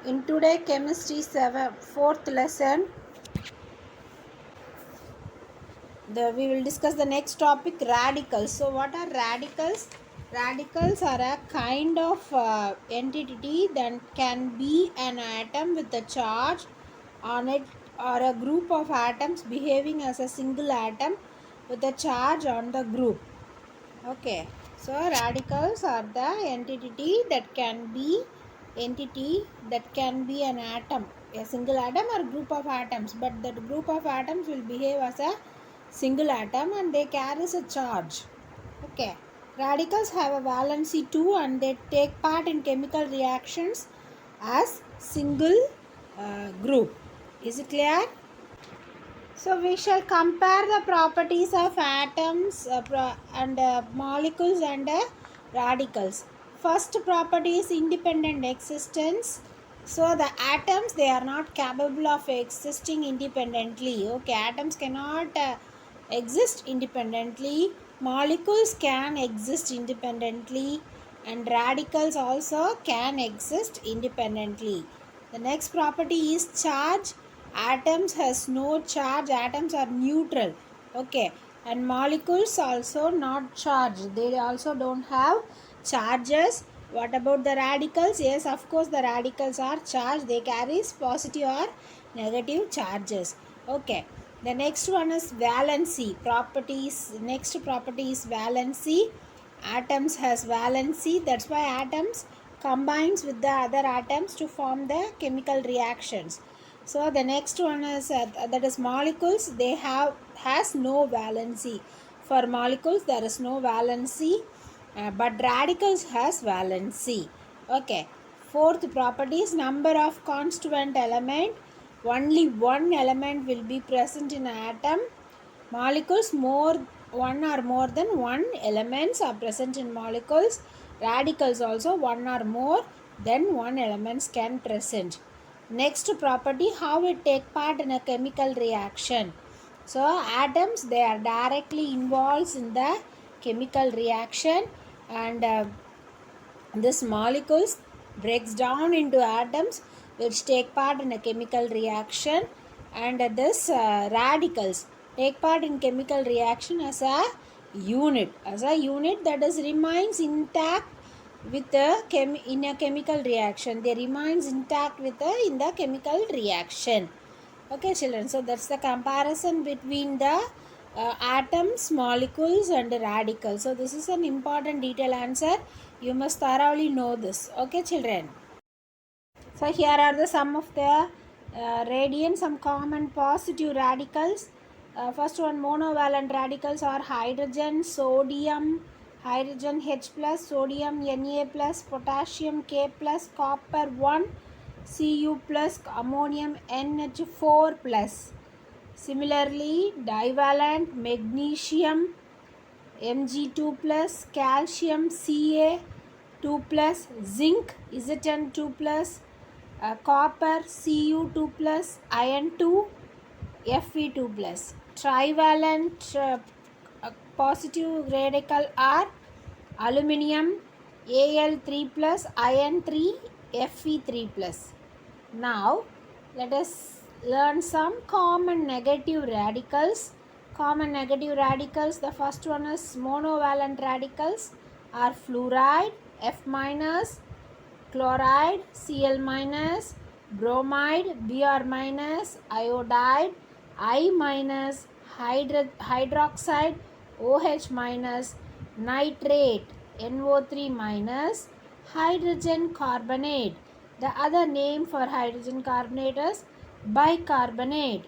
In today chemistry 4th lesson, we will discuss the next topic, radicals. So what are radicals? Radicals are a kind of entity that can be an atom with a charge on it or a group of atoms behaving as a single atom with a charge on the group. Okay, so radicals are the entity that can be an atom, a single atom or group of atoms, but that group of atoms will behave as a single atom and they carries a charge. Okay, radicals have a valency too and they take part in chemical reactions as single group. Is it clear? So we shall compare the properties of atoms and molecules and radicals. First property is independent existence. So the atoms, they are not capable of existing independently. Okay, atoms cannot exist independently. Molecules can exist independently and radicals also can exist independently. The next property is charge. Atoms has no charge, atoms are neutral. Okay, and molecules also not charged, they also don't have charges. What about the radicals? Yes, of course the radicals are charged, they carry positive or negative charges. Okay, the next one is valency properties. Next property is valency. Atoms has valency, that's why atoms combines with the other atoms to form the chemical reactions. So the next one is that is molecules, they has no valency. For molecules there is no valency, but radicals has valency. Okay, fourth property is number of constituent element. Only one element will be present in an atom. Molecules, one or more than one elements are present in molecules. Radicals also one or more than one elements can present. Next property, how it take part in a chemical reaction. So atoms, they are directly involved in the chemical reaction and this molecules breaks down into atoms which take part in a chemical reaction, and this radicals take part in chemical reaction as a unit that is remains intact with in a chemical reaction. They remains intact with in the chemical reaction. Okay children, so that's the comparison between the atoms, molecules and radicals. So this is an important detail answer, you must thoroughly know this. Okay children, so here are the some of the radiant, some common positive radicals. First one, monovalent radicals are hydrogen, sodium, hydrogen H plus, sodium Na plus, potassium K plus, copper 1, Cu plus, ammonium NH4 plus. Similarly, divalent, magnesium Mg2 plus, calcium Ca2 plus, zinc Zn2 plus, copper Cu2 plus, iron 2 Fe2 plus. Trivalent positive radical are aluminium Al3 plus, iron 3 Fe3 plus. Now let us learn some common negative radicals. Common negative radicals, the first one is monovalent radicals are fluoride F minus, chloride Cl minus, bromide Br minus, iodide I minus, hydroxide OH minus, nitrate NO3 minus, hydrogen carbonate. The other name for hydrogen carbonate is bicarbonate.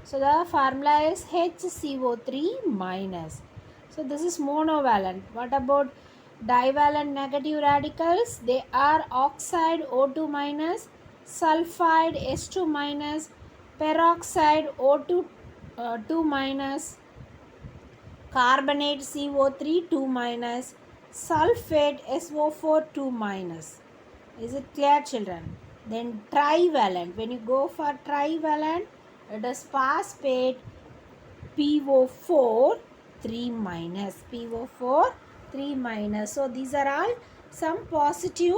So the formula is HCO3 minus. So this is monovalent. What about divalent negative radicals? They are oxide O2 minus, sulfide S2 minus, peroxide O2 2 minus, carbonate CO3 2 minus, sulfate SO4 2 minus. Is it clear children? Then trivalent. When you go for trivalent, it is phosphate PO4 3 minus. PO4 3 minus. So these are all some positive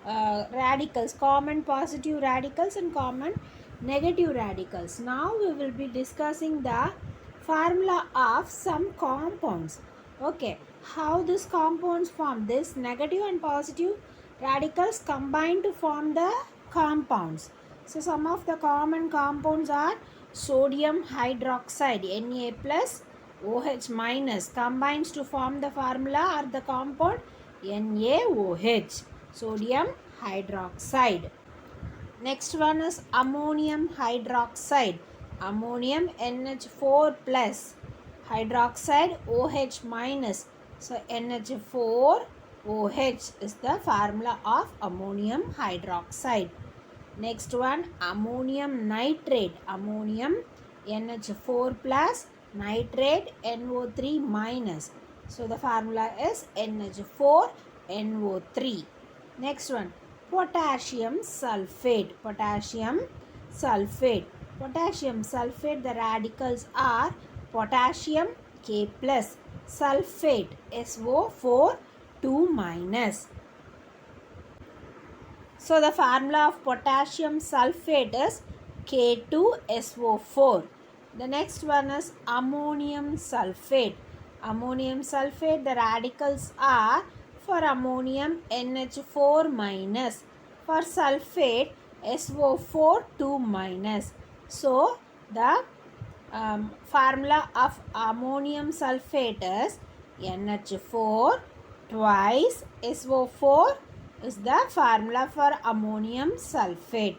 radicals, common positive radicals and common negative radicals. Now we will be discussing the formula of some compounds. Okay, how these compounds form? This negative and positive radicals combine to form the compounds. So some of the common compounds are sodium hydroxide, Na plus OH minus, combines to form the formula or the compound NaOH, sodium hydroxide. Next one is ammonium hydroxide, ammonium NH4 plus, hydroxide OH minus, so NH4 OH is the formula of ammonium hydroxide. Next one, ammonium nitrate, ammonium NH4 plus, nitrate NO3 minus, so the formula is NH4NO3. Next one, potassium sulfate, potassium sulfate, potassium sulfate, the radicals are potassium K plus, sulfate SO4 2 minus. So the formula of potassium sulfate is K2SO4. The next one is ammonium sulfate. Ammonium sulfate, the radicals are for ammonium NH4 minus, for sulfate SO4 2 minus. So the formula of ammonium sulfate is NH4 twice SO4 is the formula for ammonium sulfate.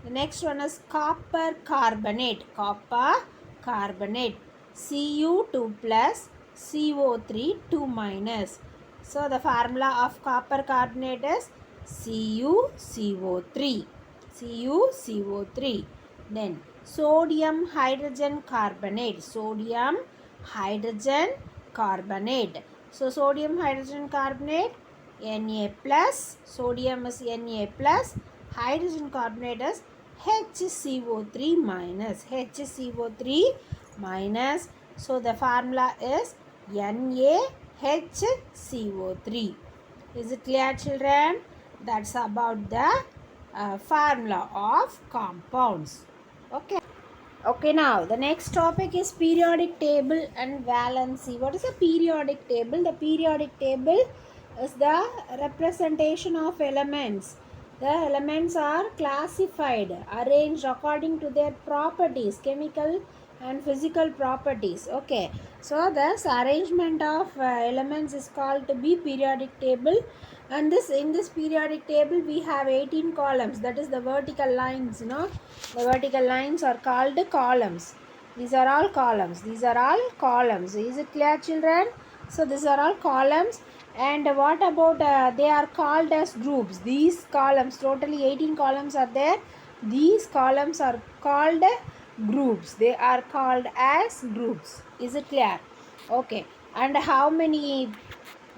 The next one is copper carbonate. Copper carbonate, Cu2 plus, CO3 2 minus. So the formula of copper carbonate is CuCO3. CuCO3. Then sodium hydrogen carbonate. Sodium hydrogen carbonate. So sodium hydrogen carbonate, Na plus, sodium is Na plus, hydrogen carbonate is HCO3 minus, HCO3 minus. So the formula is NaHCO3. Is it clear, children? That's about the formula of compounds. Okay, now the next topic is periodic table and valency. What is a periodic table? The periodic table is the representation of elements. The elements are classified, arranged according to their properties, chemical and physical properties. Okay, so this arrangement of elements is called to be periodic table, and in this periodic table we have 18 columns, that is the vertical lines. The vertical lines are called columns. These are all columns. Is it clear, children? So these are all columns. And what about they are called as groups? These columns, totally 18 columns are there. These columns are called groups. They are called as groups. Is it clear? Okay. And how many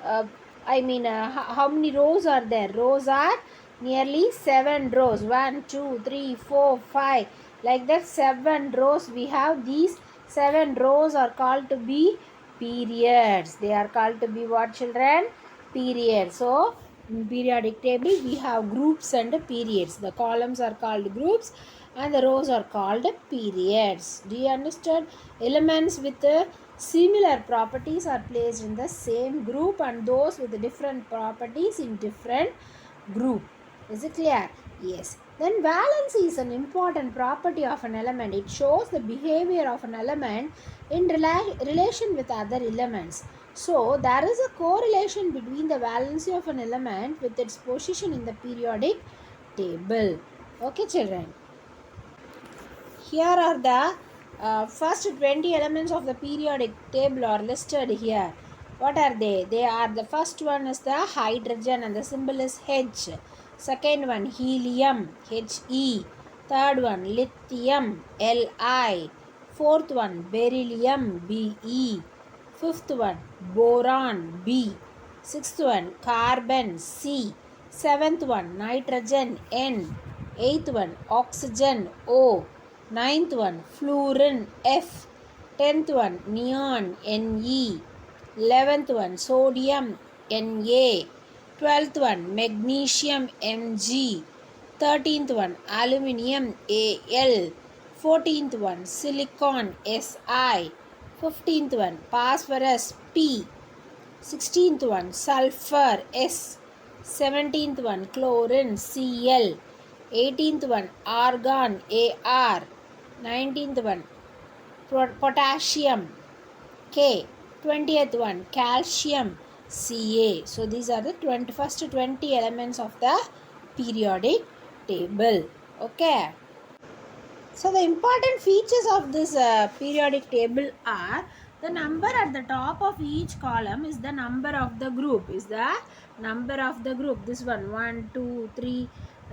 how many rows are there? Rows are nearly 7 rows. 1, 2, 3, 4, 5. Like that, 7 rows we have. These 7 rows are called to be periods. They are called to be what, children? Periods. So in periodic table we have groups and periods. The columns are called groups and the rows are called periods. Do you understand? Elements with similar properties are placed in the same group and those with different properties in different group. Is it clear? Yes. Then valency is an important property of an element. It shows the behavior of an element in relation with other elements. So there is a correlation between the valency of an element with its position in the periodic table. Okay, children. Here are the first 20 elements of the periodic table are listed here. What are they? They are, the first one is the hydrogen and the symbol is H. Second one, helium, He. Third one, lithium, Li. Fourth one, beryllium, Be. Fifth one, boron, B. Sixth one, carbon, C. Seventh one, nitrogen, N. Eighth one, oxygen, O. Ninth one, fluorine, F. 10th one, neon, Ne. 11th one, sodium, Na. 12th one magnesium Mg. 13th one aluminium Al. 14th one silicon Si. 15th one phosphorus P. 16th one sulfur S. 17th one chlorine Cl. 18th one argon Ar. 19th one potassium K. 20th one calcium Ca. So these are the first 20 elements of the periodic table. Okay. So the important features of this periodic table are the number at the top of each column is the number of the group. Is the number of the group. This one, 2, 3.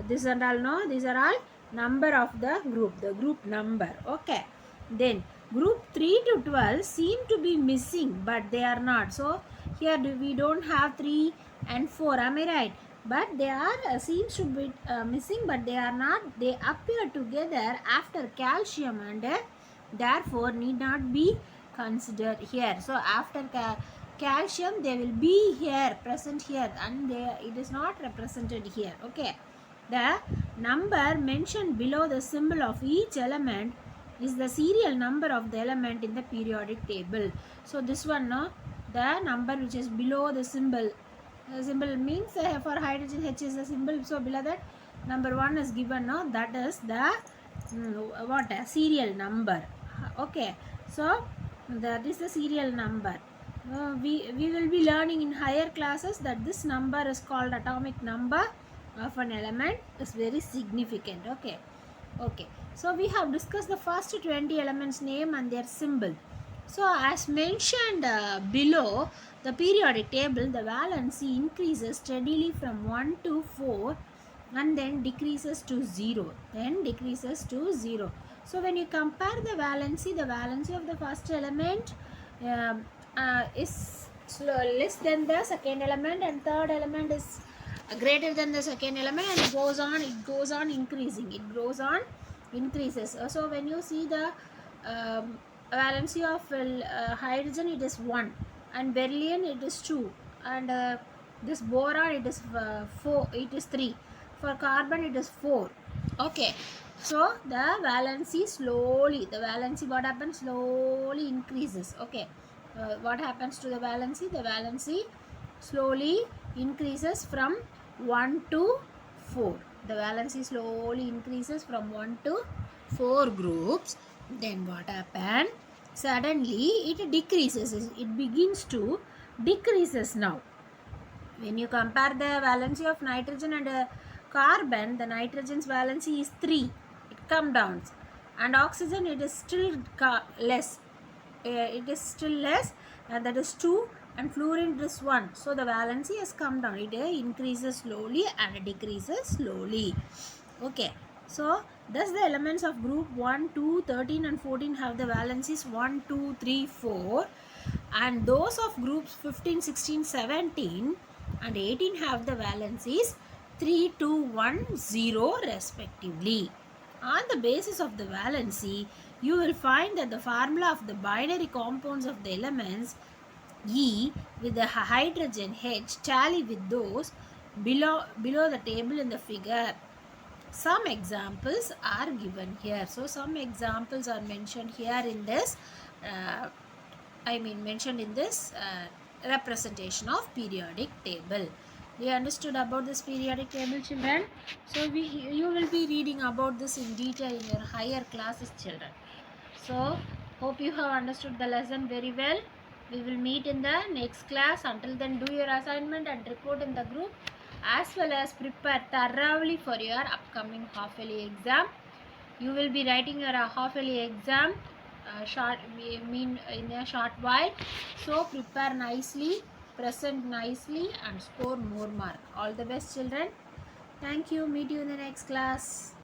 This and all. No, these are all number of the group. The group number. Okay. Then group 3 to 12 seem to be missing, but they are not. So here we don't have 3 and 4. Am I right? But they are seems to be missing, but they are not. They appear together after calcium and therefore need not be considered here. So after calcium they will be here, present here, and it is not represented here. Okay. The number mentioned below the symbol of each element is the serial number of the element in the periodic table. So this one, no, the number which is below the symbol. Symbol means for hydrogen H is the symbol. So below that number 1 is given. No, that is the what serial number. Okay. So that is the serial number. We will be learning in higher classes that this number is called atomic number of an element is very significant. Okay. Okay. So we have discussed the first 20 elements name and their symbol. So as mentioned below the periodic table, the valency increases steadily from 1 to 4 and then decreases to 0. So when you compare the valency of the first element is less than the second element, and third element is greater than the second element, and it goes on increasing. Increases. So when you see the valency of hydrogen, it is 1, and beryllium it is 2, and this boron it is 4, it is 3. For carbon it is 4. Okay. So the valency what happens, slowly increases. Okay. What happens to the valency? The valency slowly increases from 1 to 4. The valency slowly increases from 1 to 4 groups. Then what happens? Suddenly it decreases. It begins to decreases now. When you compare the valency of nitrogen and carbon, the nitrogen's valency is 3. It comes down. And oxygen, it is still less. It is still less, and that is 2, and fluorine is 1. So the valency has come down. It increases slowly and decreases slowly. Okay. So thus the elements of group 1, 2, 13 and 14 have the valencies 1, 2, 3, 4, and those of groups 15, 16, 17 and 18 have the valencies 3, 2, 1, 0 respectively. On the basis of the valency, you will find that the formula of the binary compounds of the elements E with the hydrogen H tally with those below the table in the figure. Some examples are given here. So some examples are mentioned here in this mentioned in this representation of periodic table. You understood about this periodic table, children? So you will be reading about this in detail in your higher classes, children. So hope you have understood the lesson very well. We will meet in the next class. Until then, do your assignment and report in the group, as well as prepare thoroughly for your upcoming half-yearly exam. You will be writing your half-yearly exam in a short while. So prepare nicely, present nicely, and score more mark. All the best, children. Thank you. Meet you in the next class.